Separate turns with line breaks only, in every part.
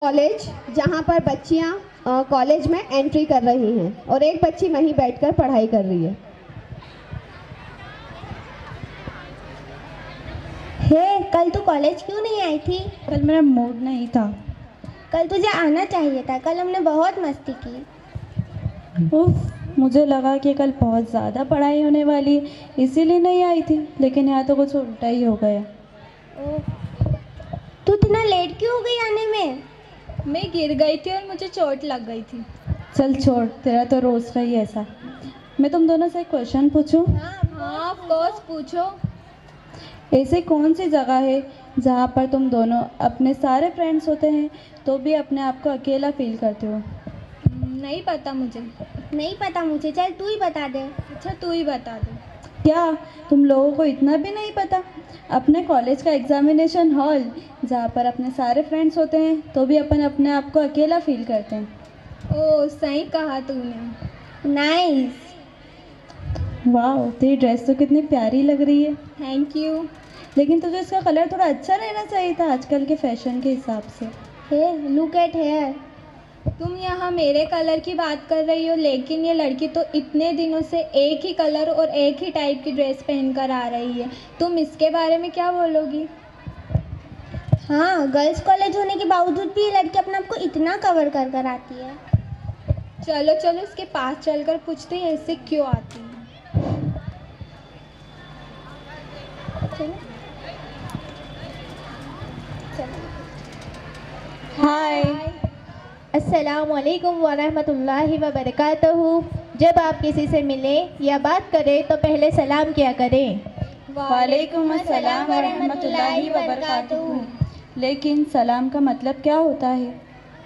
College जहाँ पर बच्चियाँ कॉलेज में एंट्री कर रही हैं और एक बच्ची वहीं बैठकर पढ़ाई कर रही है।
कल तू कॉलेज क्यों नहीं आई थी?
कल मेरा मूड नहीं था।
कल तुझे आना चाहिए था, कल हमने बहुत मस्ती की।
उफ, मुझे लगा कि कल बहुत ज़्यादा पढ़ाई होने वाली है, इसीलिए नहीं आई थी, लेकिन यहाँ तो कुछ उल्टा ही हो गया।
तू इतना लेट क्यों हो गई आने में?
मैं गिर गई थी और मुझे चोट लग गई थी।
चल छोड़, तेरा तो रोज़ का ही ऐसा। मैं तुम दोनों से एक क्वेश्चन पूछूं?
हाँ ऑफ कोर्स पूछो।
ऐसी कौन सी जगह है जहाँ पर तुम दोनों अपने सारे फ्रेंड्स होते हैं तो भी अपने आप को अकेला फील करते हो?
नहीं पता मुझे।
नहीं पता मुझे, चल तू ही बता दे।
अच्छा तू ही बता दे।
क्या तुम लोगों को इतना भी नहीं पता? अपने कॉलेज का एग्जामिनेशन हॉल जहाँ पर अपने सारे फ्रेंड्स होते हैं तो भी अपन अपने आप को अकेला फील करते हैं।
ओह सही कहा तूने।
नाइस।
वाह, तेरी ड्रेस तो कितनी प्यारी लग रही है।
Thank you.
लेकिन तुझे इसका कलर थोड़ा अच्छा रहना चाहिए था आजकल के फैशन के हिसाब से।
Look at hair.
तुम यहाँ मेरे कलर की बात कर रही हो, लेकिन ये लड़की तो इतने दिनों से एक ही कलर और एक ही टाइप की ड्रेस पहन कर आ रही है। तुम इसके बारे में क्या बोलोगी?
हाँ, गर्ल्स कॉलेज होने के बावजूद भी ये लड़की अपने आप को इतना कवर कर कर आती है।
चलो चलो इसके पास चलकर पूछते हैं ऐसे क्यों आती है।
हाय।
अस्सलामुअलैकुम वरहमतुल्लाहि वबरकातुहू। जब आप किसी से मिलें या बात करें तो पहले सलाम किया करें।
वालेकुम अस्सलाम व रहमतुल्लाहि व बरकातुहू। लेकिन सलाम का मतलब क्या होता है?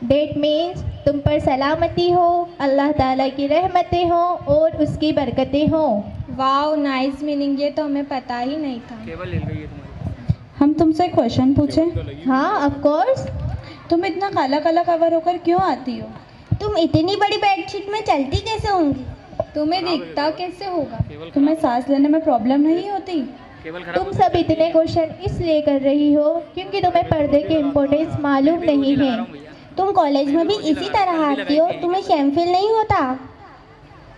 डेट मीन्स तुम पर सलामती हो, अल्लाह ताला की रहमतें हो और उसकी बरकतें हो।
वाओ नाइस मीनिंग, ये तो हमें पता ही नहीं था।
हम तुमसे एक क्वेश्चन पूछें?
हाँ ऑफ कोर्स।
तुम इतना काला काला कवर होकर क्यों आती हो?
तुम इतनी बड़ी बेडशीट में चलती कैसे होंगी?
तुम्हें दिखता कैसे होगा?
तुम्हें सांस लेने में प्रॉब्लम नहीं होती?
तुम सब इतने क्वेश्चन इसलिए कर रही हो क्योंकि तुम्हें पर्दे की इम्पोर्टेंस मालूम नहीं है। तुम कॉलेज में भी इसी तरह आती हो, तुम्हें शेम फील नहीं होता?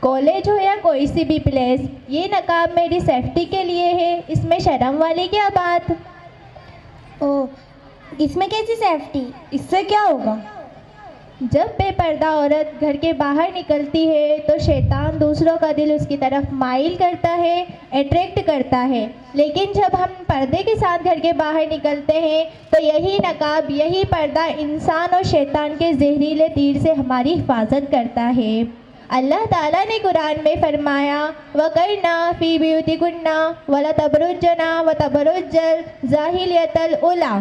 कॉलेज हो या कोई सी भी प्लेस, ये नकाब मेरी सेफ्टी के लिए है, इसमें शर्म वाली क्या बात? ओह, इसमें कैसी सेफ्टी?
इससे क्या होगा?
जब बेपर्दा औरत घर के बाहर निकलती है तो शैतान दूसरों का दिल उसकी तरफ माइल करता है, अट्रैक्ट करता है। लेकिन जब हम पर्दे के साथ घर के बाहर निकलते हैं तो यही नकाब, यही पर्दा इंसान और शैतान के जहरीले तीर से हमारी हिफाजत करता है। अल्लाह ताला ने कुरान में फरमाया, वकरना फी ब्यूतिकुन्ना वला तबरुजना व तबरुज्जल जाहिलियतल उला,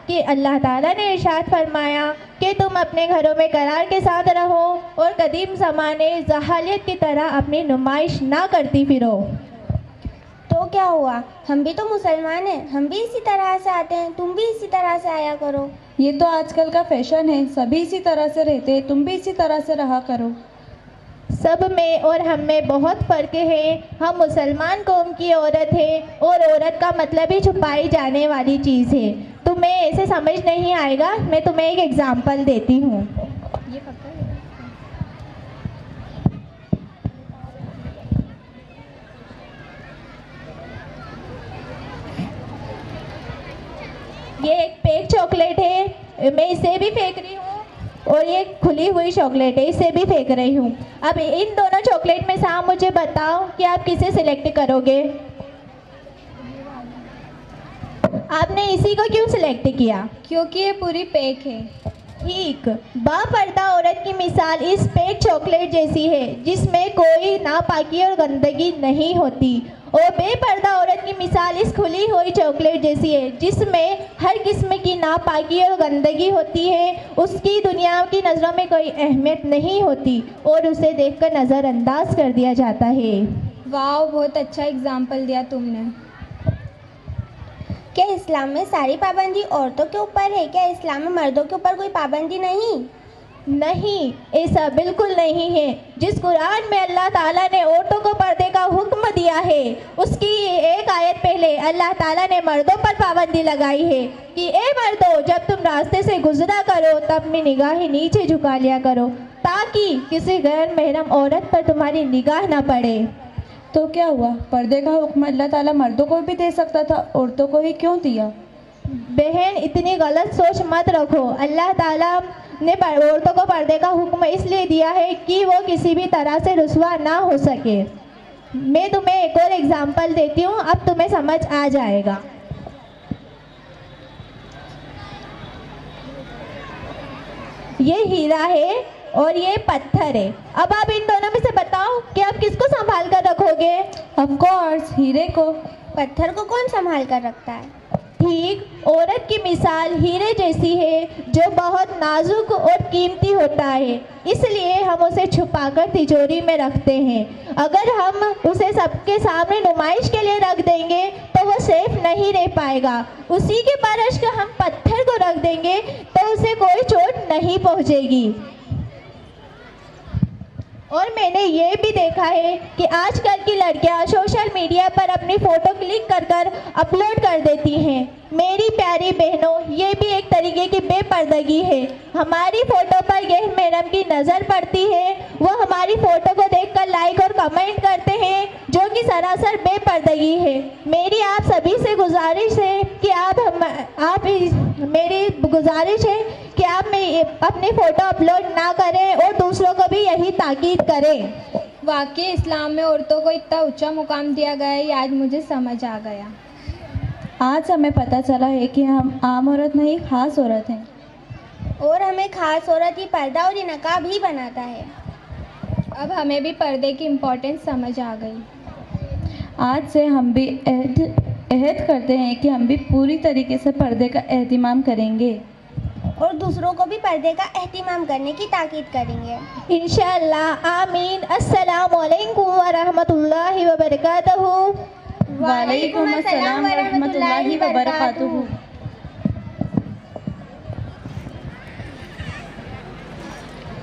कि अल्लाह ताला ने इरशाद फरमाया कि तुम अपने घरों में करार के साथ रहो और कदीम ज़माने जहालियत की तरह अपनी नुमाइश ना करती फिरो। तो क्या हुआ, हम भी तो मुसलमान हैं, हम भी इसी तरह से आते हैं, तुम भी इसी तरह से आया करो।
ये तो आजकल का फैशन है, सभी इसी तरह से रहते हैं, तुम भी इसी तरह से रहा करो।
सब में और हम में बहुत फ़र्क है। हम मुसलमान कौम की औरत है और औरत का मतलब ही छुपाई जाने वाली चीज़ है। तुम्हें ऐसे समझ नहीं आएगा, मैं तुम्हें एक एग्जांपल देती हूँ।
ये पता है।
ये एक पैक चॉकलेट है, मैं इसे भी फेंक रही हूँ, और ये खुली हुई चॉकलेट है, इसे भी फेंक रही हूँ। अब इन दोनों चॉकलेट में से आप मुझे बताओ कि आप किसे सिलेक्ट करोगे? आपने इसी को क्यों सिलेक्ट किया?
क्योंकि ये पूरी पैक है।
ठीक, बापर्दा औरत की मिसाल इस पैक चॉकलेट जैसी है जिसमें कोई नापाकी और गंदगी नहीं होती, और बेपर्दा औरत की मिसाल इस खुली हुई चॉकलेट जैसी है जिसमें हर किस्म की नापाकी और गंदगी होती है। उसकी दुनिया की नज़रों में कोई अहमियत नहीं होती और उसे देखकर नज़रअंदाज कर दिया जाता है।
वाह बहुत अच्छा एग्जाम्पल दिया तुमने।
क्या इस्लाम में सारी पाबंदी औरतों के ऊपर है? क्या इस्लाम में मर्दों के ऊपर कोई पाबंदी नहीं? नहीं, ऐसा बिल्कुल नहीं है। जिस कुरान में अल्लाह ताला ने औरतों को पर्दे का हुक्म दिया है, उसकी एक आयत पहले अल्लाह ताला ने मर्दों पर पाबंदी लगाई है कि ए मर्दों, जब तुम रास्ते से गुजरा करो तब भी निगाहें नीचे झुका लिया करो, ताकि किसी गैर महरम औरत पर तुम्हारी निगाह ना पड़े।
तो क्या हुआ, पर्दे का हुक्म अल्लाह ताला मर्दों को भी दे सकता था, औरतों को ही क्यों दिया?
बहन, इतनी गलत सोच मत रखो। अल्लाह ताला ने औरतों को पर्दे का हुक्म इसलिए दिया है कि वो किसी भी तरह से रुस्वा ना हो सके। मैं तुम्हें एक और एग्जाम्पल देती हूँ, अब तुम्हें समझ आ जाएगा। ये हीरा है और ये पत्थर है। अब आप इन दोनों में से बताओ कि आप किसको संभाल कर रखोगे?
ऑफ कोर्स हीरे को।
पत्थर को कौन संभाल कर रखता है?
ठीक, औरत की मिसाल हीरे जैसी है जो बहुत नाजुक और कीमती होता है, इसलिए हम उसे छुपाकर तिजोरी में रखते हैं। अगर हम उसे सबके सामने नुमाइश के लिए रख देंगे तो वो सेफ नहीं रह पाएगा। उसी के बरक्स हम पत्थर को रख देंगे तो उसे कोई चोट नहीं पहुंचेगी। और मैंने ये भी देखा है कि आजकल की लड़कियां सोशल मीडिया पर अपनी फ़ोटो क्लिक कर कर अपलोड कर देती हैं। मेरी प्यारी बहनों, ये भी एक तरीके की बेपर्दगी है। हमारी फ़ोटो पर गैर महरम की नज़र पड़ती है, वो हमारी फ़ोटो को देखकर लाइक और कमेंट करते हैं, जो कि सरासर बेपर्दगी है। मेरी आप सभी से गुजारिश है कि मेरी गुजारिश है कि आप अपनी फ़ोटो अपलोड ना करें और दूसरों को भी यही ताकीद करें।
वाकई इस्लाम में औरतों को इतना ऊंचा मुकाम दिया गया है, ये आज मुझे समझ आ गया।
आज हमें पता चला है कि हम आम औरत नहीं, ख़ास औरत हैं।
और हमें खास औरत ही पर्दा और ये नकाब ही बनाता है।
अब हमें भी पर्दे की इम्पोर्टेंस समझ आ गई।
आज से हम भी अहद करते हैं कि हम भी पूरी तरीके से पर्दे का एहतिमाम करेंगे
और दूसरों को भी पर्दे का एहतिमाम करने की ताकीद करेंगे।
इंशाअल्लाह, आमीन। अस्सलामु अलैकुम व रहमतुल्लाहि व बरकातहू।
वालेकुम अस्सलाम व रहमतुल्लाहि व बरकातुहू।